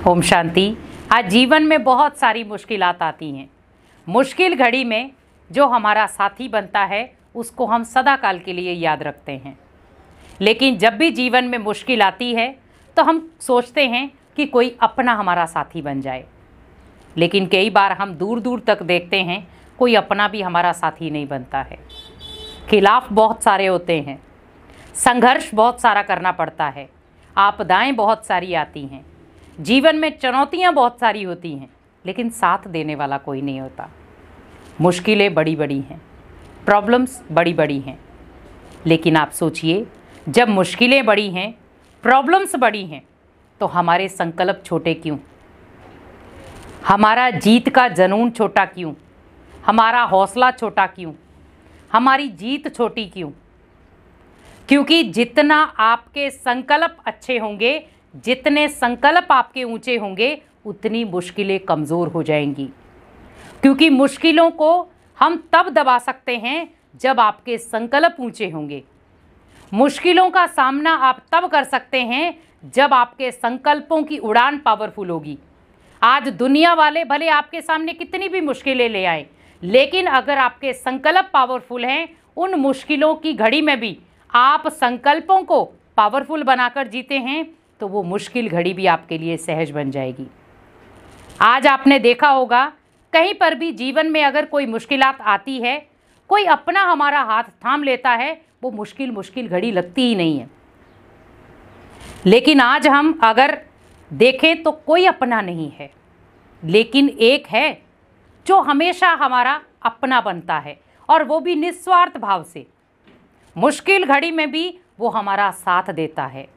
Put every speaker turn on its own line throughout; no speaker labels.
ओम शांति। आज जीवन में बहुत सारी मुश्किलात आती हैं। मुश्किल घड़ी में जो हमारा साथी बनता है उसको हम सदा काल के लिए याद रखते हैं। लेकिन जब भी जीवन में मुश्किल आती है तो हम सोचते हैं कि कोई अपना हमारा साथी बन जाए। लेकिन कई बार हम दूर दूर तक देखते हैं कोई अपना भी हमारा साथी नहीं बनता है। खिलाफ बहुत सारे होते हैं, संघर्ष बहुत सारा करना पड़ता है, आपदाएं बहुत सारी आती हैं, जीवन में चुनौतियां बहुत सारी होती हैं, लेकिन साथ देने वाला कोई नहीं होता। मुश्किलें बड़ी बड़ी हैं, प्रॉब्लम्स बड़ी बड़ी हैं, लेकिन आप सोचिए जब मुश्किलें बड़ी हैं, प्रॉब्लम्स बड़ी हैं, तो हमारे संकल्प छोटे क्यों? हमारा जीत का जुनून छोटा क्यों? हमारा हौसला छोटा क्यों? हमारी जीत छोटी क्यों? क्योंकि जितना आपके संकल्प अच्छे होंगे, जितने संकल्प आपके ऊंचे होंगे, उतनी मुश्किलें कमज़ोर हो जाएंगी। क्योंकि मुश्किलों को हम तब दबा सकते हैं जब आपके संकल्प ऊंचे होंगे। मुश्किलों का सामना आप तब कर सकते हैं जब आपके संकल्पों की उड़ान पावरफुल होगी। आज दुनिया वाले भले आपके सामने कितनी भी मुश्किलें ले आए, लेकिन अगर आपके संकल्प पावरफुल हैं, उन मुश्किलों की घड़ी में भी आप संकल्पों को पावरफुल बनाकर जीते हैं, तो वो मुश्किल घड़ी भी आपके लिए सहज बन जाएगी। आज आपने देखा होगा कहीं पर भी जीवन में अगर कोई मुश्किलात आती है, कोई अपना हमारा हाथ थाम लेता है, वो मुश्किल घड़ी लगती ही नहीं है। लेकिन आज हम अगर देखें तो कोई अपना नहीं है, लेकिन एक है जो हमेशा हमारा अपना बनता है, और वो भी निस्वार्थ भाव से। मुश्किल घड़ी में भी वो हमारा साथ देता है।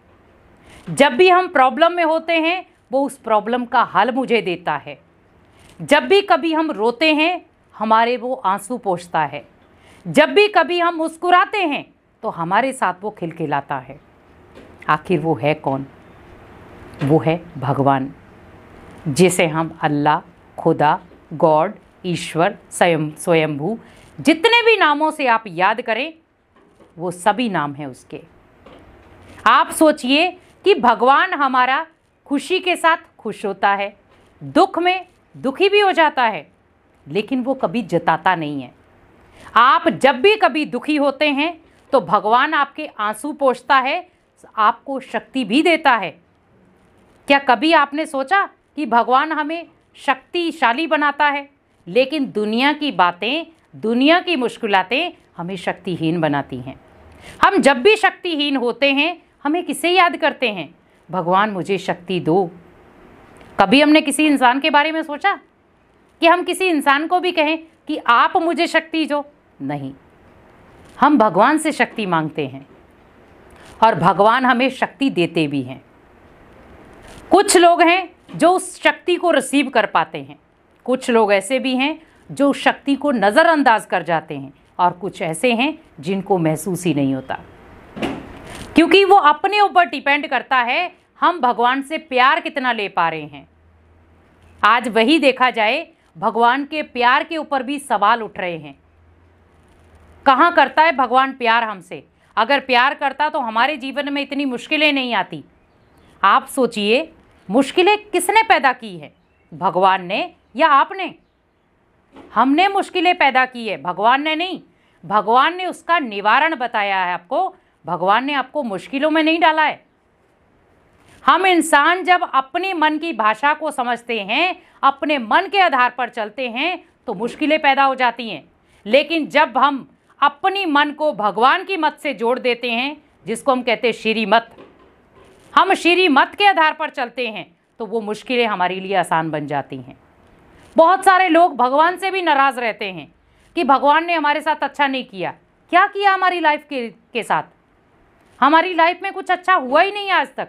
जब भी हम प्रॉब्लम में होते हैं, वो उस प्रॉब्लम का हल मुझे देता है। जब भी कभी हम रोते हैं, हमारे वो आंसू पोंछता है। जब भी कभी हम मुस्कुराते हैं, तो हमारे साथ वो खिलखिलाता है। आखिर वो है कौन? वो है भगवान, जिसे हम अल्लाह, खुदा, गॉड, ईश्वर, स्वयंभू, जितने भी नामों से आप याद करें, वो सभी नाम हैं उसके। आप सोचिए कि भगवान हमारा खुशी के साथ खुश होता है, दुख में दुखी भी हो जाता है, लेकिन वो कभी जताता नहीं है। आप जब भी कभी दुखी होते हैं तो भगवान आपके आंसू पोंछता है, आपको शक्ति भी देता है। क्या कभी आपने सोचा कि भगवान हमें शक्तिशाली बनाता है, लेकिन दुनिया की बातें, दुनिया की मुश्किलातें हमें शक्तिहीन बनाती हैं। हम जब भी शक्तिहीन होते हैं, हमें किसे याद करते हैं? भगवान मुझे शक्ति दो। कभी हमने किसी इंसान के बारे में सोचा कि हम किसी इंसान को भी कहें कि आप मुझे शक्ति दो? नहीं, हम भगवान से शक्ति मांगते हैं, और भगवान हमें शक्ति देते भी हैं। कुछ लोग हैं जो उस शक्ति को रिसीव कर पाते हैं, कुछ लोग ऐसे भी हैं जो शक्ति को नज़रअंदाज कर जाते हैं, और कुछ ऐसे हैं जिनको महसूस ही नहीं होता। क्योंकि वो अपने ऊपर डिपेंड करता है हम भगवान से प्यार कितना ले पा रहे हैं। आज वही देखा जाए, भगवान के प्यार के ऊपर भी सवाल उठ रहे हैं। कहाँ करता है भगवान प्यार हमसे? अगर प्यार करता तो हमारे जीवन में इतनी मुश्किलें नहीं आती। आप सोचिए, मुश्किलें किसने पैदा की है? भगवान ने या आपने? हमने मुश्किलें पैदा की है, भगवान ने नहीं। भगवान ने उसका निवारण बताया है आपको। भगवान ने आपको मुश्किलों में नहीं डाला है। हम इंसान जब अपने मन की भाषा को समझते हैं, अपने मन के आधार पर चलते हैं, तो मुश्किलें पैदा हो जाती हैं। लेकिन जब हम अपनी मन को भगवान की मत से जोड़ देते हैं, जिसको हम कहते हैं श्रीमत, हम श्रीमत के आधार पर चलते हैं, तो वो मुश्किलें हमारे लिए आसान बन जाती हैं। बहुत सारे लोग भगवान से भी नाराज़ रहते हैं कि भगवान ने हमारे साथ अच्छा नहीं किया। क्या किया हमारी लाइफ के साथ? हमारी लाइफ में कुछ अच्छा हुआ ही नहीं आज तक।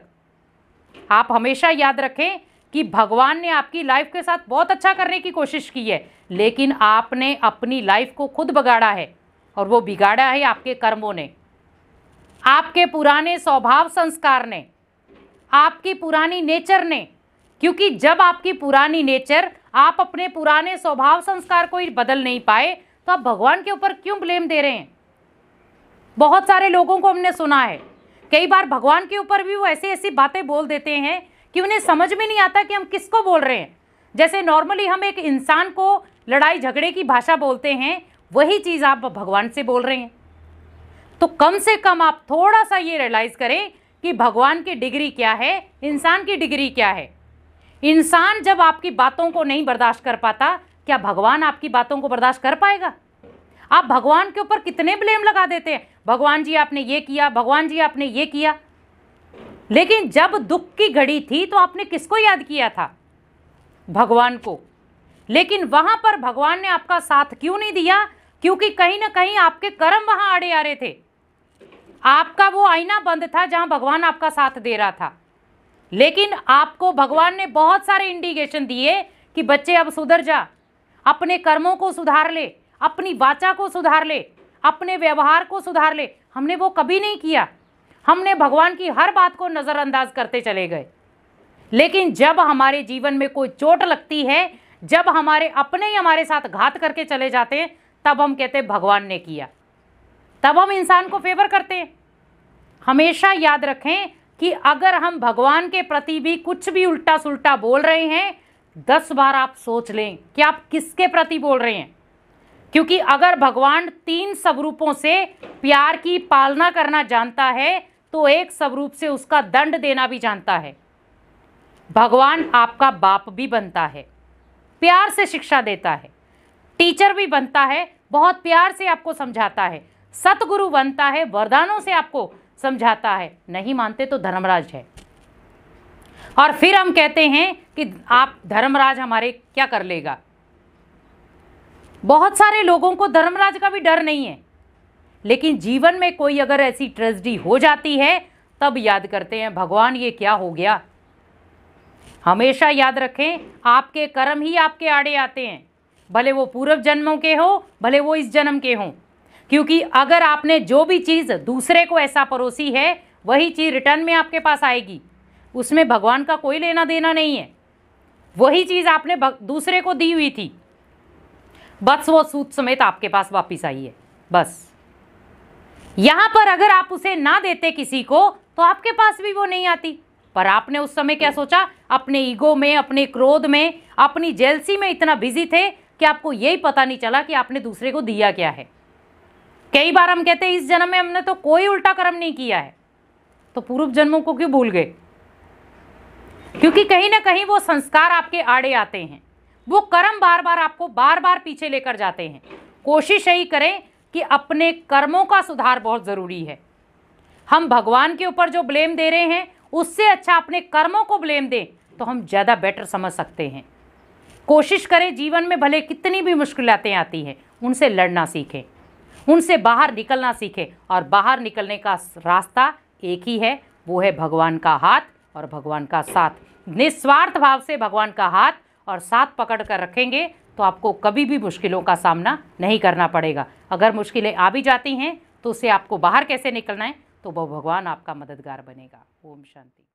आप हमेशा याद रखें कि भगवान ने आपकी लाइफ के साथ बहुत अच्छा करने की कोशिश की है, लेकिन आपने अपनी लाइफ को खुद बिगाड़ा है, और वो बिगाड़ा है आपके कर्मों ने, आपके पुराने स्वभाव संस्कार ने, आपकी पुरानी नेचर ने। क्योंकि जब आपकी पुरानी नेचर, आप अपने पुराने स्वभाव संस्कार को ही बदल नहीं पाए, तो आप भगवान के ऊपर क्यों ब्लेम दे रहे हैं? बहुत सारे लोगों को हमने सुना है, कई बार भगवान के ऊपर भी वो ऐसी ऐसी बातें बोल देते हैं कि उन्हें समझ में नहीं आता कि हम किसको बोल रहे हैं। जैसे नॉर्मली हम एक इंसान को लड़ाई झगड़े की भाषा बोलते हैं, वही चीज़ आप भगवान से बोल रहे हैं। तो कम से कम आप थोड़ा सा ये रियलाइज़ करें कि भगवान की डिग्री क्या है, इंसान की डिग्री क्या है। इंसान जब आपकी बातों को नहीं बर्दाश्त कर पाता, क्या भगवान आपकी बातों को बर्दाश्त कर पाएगा? आप भगवान के ऊपर कितने ब्लेम लगा देते हैं, भगवान जी आपने ये किया, भगवान जी आपने ये किया। लेकिन जब दुख की घड़ी थी तो आपने किसको याद किया था? भगवान को। लेकिन वहां पर भगवान ने आपका साथ क्यों नहीं दिया? क्योंकि कहीं ना कहीं आपके कर्म वहां आड़े आ रहे थे। आपका वो आईना बंद था जहां भगवान आपका साथ दे रहा था। लेकिन आपको भगवान ने बहुत सारे इंडिकेशन दिए कि बच्चे अब सुधर जा, अपने कर्मों को सुधार ले, अपनी वाचा को सुधार ले, अपने व्यवहार को सुधार ले। हमने वो कभी नहीं किया। हमने भगवान की हर बात को नज़रअंदाज करते चले गए। लेकिन जब हमारे जीवन में कोई चोट लगती है, जब हमारे अपने ही हमारे साथ घात करके चले जाते हैं, तब हम कहते हैं भगवान ने किया, तब हम इंसान को फेवर करते हैं। हमेशा याद रखें कि अगर हम भगवान के प्रति भी कुछ भी उल्टा सुल्टा बोल रहे हैं, 10 बार आप सोच लें कि आप किसके प्रति बोल रहे हैं। क्योंकि अगर भगवान 3 स्वरूपों से प्यार की पालना करना जानता है, तो एक स्वरूप से उसका दंड देना भी जानता है। भगवान आपका बाप भी बनता है, प्यार से शिक्षा देता है, टीचर भी बनता है, बहुत प्यार से आपको समझाता है, सतगुरु बनता है, वरदानों से आपको समझाता है। नहीं मानते तो धर्मराज है। और फिर हम कहते हैं कि आप धर्मराज हमारे क्या कर लेगा। बहुत सारे लोगों को धर्मराज का भी डर नहीं है, लेकिन जीवन में कोई अगर ऐसी ट्रेजेडी हो जाती है, तब याद करते हैं भगवान ये क्या हो गया। हमेशा याद रखें, आपके कर्म ही आपके आड़े आते हैं, भले वो पूर्व जन्मों के हो, भले वो इस जन्म के हों। क्योंकि अगर आपने जो भी चीज़ दूसरे को ऐसा परोसी है, वही चीज़ रिटर्न में आपके पास आएगी। उसमें भगवान का कोई लेना देना नहीं है। वही चीज़ आपने दूसरे को दी हुई थी, बस वो सूद समेत आपके पास वापस आई है। बस यहाँ पर अगर आप उसे ना देते किसी को, तो आपके पास भी वो नहीं आती। पर आपने उस समय क्या सोचा? अपने ईगो में, अपने क्रोध में, अपनी जेलसी में इतना बिजी थे कि आपको यही पता नहीं चला कि आपने दूसरे को दिया क्या है। कई बार हम कहते हैं इस जन्म में हमने तो कोई उल्टा कर्म नहीं किया है, तो पूर्व जन्मों को क्यों भूल गए? क्योंकि कहीं ना कहीं वो संस्कार आपके आड़े आते हैं, वो कर्म बार बार आपको बार बार पीछे लेकर जाते हैं। कोशिश यही करें कि अपने कर्मों का सुधार बहुत ज़रूरी है। हम भगवान के ऊपर जो ब्लेम दे रहे हैं, उससे अच्छा अपने कर्मों को ब्लेम दें तो हम ज़्यादा बेटर समझ सकते हैं। कोशिश करें जीवन में भले कितनी भी मुश्किलातें आती हैं, उनसे लड़ना सीखें, उनसे बाहर निकलना सीखें। और बाहर निकलने का रास्ता एक ही है, वो है भगवान का हाथ और भगवान का साथ। निस्वार्थ भाव से भगवान का हाथ और साथ पकड़ कर रखेंगे तो आपको कभी भी मुश्किलों का सामना नहीं करना पड़ेगा। अगर मुश्किलें आ भी जाती हैं तो उससे आपको बाहर कैसे निकलना है, तो वो भगवान आपका मददगार बनेगा। ओम शांति।